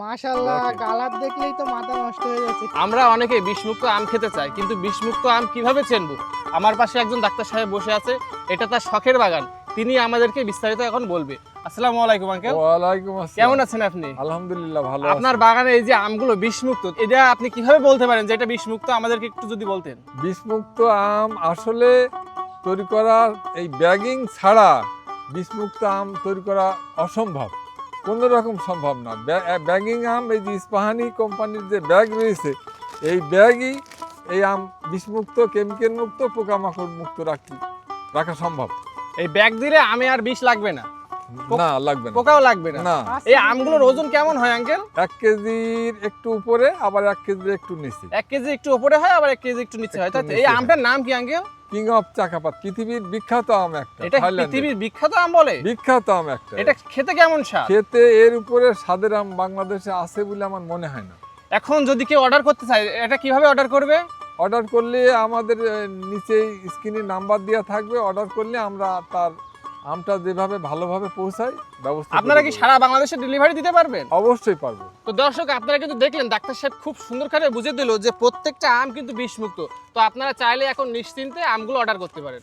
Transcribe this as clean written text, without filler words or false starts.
মাশাআল্লাহ, কালার দেখলেই তো মাথা নষ্ট হয়ে যাচ্ছে। আমরা অনেকে বিষমুক্ত আম খেতে চাই, কিন্তু বিষমুক্ত আম কিভাবে চিনবো? আমার পাশে একজন ডাক্তার সাহেব বসে আছে, এটা তার শখের বাগান। তিনি আমাদেরকে বিস্তারিত এখন বলবে। আসসালামু আলাইকুম আঙ্কেল। ওয়ালাইকুম আসসালাম। কেমন আছেন আপনি? আলহামদুলিল্লাহ ভালো আপনার আছি। বাগানে এই যে আমগুলো বিষমুক্ত, এটা আপনি কিভাবে বলতে পারেন যে এটা বিষমুক্ত? আমাদেরকে একটু যদি বলতেন। বিষমুক্ত আম আসলে তৈরি করা, এই ব্যাগিং ছাড়া বিষমুক্ত আম তৈরি করা অসম্ভব, কোনো রকম সম্ভব না। ব্যাগিং আম, এই যে ইস্পাহানি কোম্পানির যে ব্যাগ রয়েছে, এই ব্যাগই এই আম বিষমুক্ত, কেমিক্যাল মুক্ত, পোকামাকড় মুক্ত রাখা সম্ভব। এই ব্যাগ দিলে আমে আর বিষ লাগবে না, না, লাগবে না, পোকাও লাগবে না। না। এই আমগুলোর ওজন কেমন হয় আঙ্কেল? 1 কেজির একটু উপরে, আবার 1 কেজির একটু নিচে। 1 কেজি একটু উপরে হয়, আবার 1 কেজি একটু নিচে হয়, তাই তো? এই নিচে আমটার নাম কি আঙ্কেল? কিং অফ চাকাপাত, পৃথিবীর বিখ্যাত আম একটা। এটা থাইল্যান্ডের পৃথিবীর বিখ্যাত আম বলে? বিখ্যাত আম একটা। এটা খেতে কেমন স্বাদ? খেতে এর উপরে স্বাদের আম বাংলাদেশে আছে বলে আমার মনে হয় না। এখন যদি কেউ অর্ডার করতে চায়, এটা কিভাবে অর্ডার করবে? অর্ডার করলে আমাদের নিচেই স্ক্রিনে নাম্বার দেওয়া থাকবে। অর্ডার করলে আমরা তার আমটা যেভাবে ভালোভাবে পৌঁছাই ব্যবস্থা আপনারা করে কি দেব। সারা বাংলাদেশে ডেলিভারি দিতে পারবেন? অবশ্যই পারবো। তো দর্শক, আপনারা কিন্তু দেখলেন ডাক্তার সাহেব খুব সুন্দর করে বুঝিয়ে দিল যে প্রত্যেকটা আম কিন্তু বিষমুক্ত। তো আপনারা চাইলে এখন নিশ্চিন্তে আমগুলো অর্ডার করতে পারেন।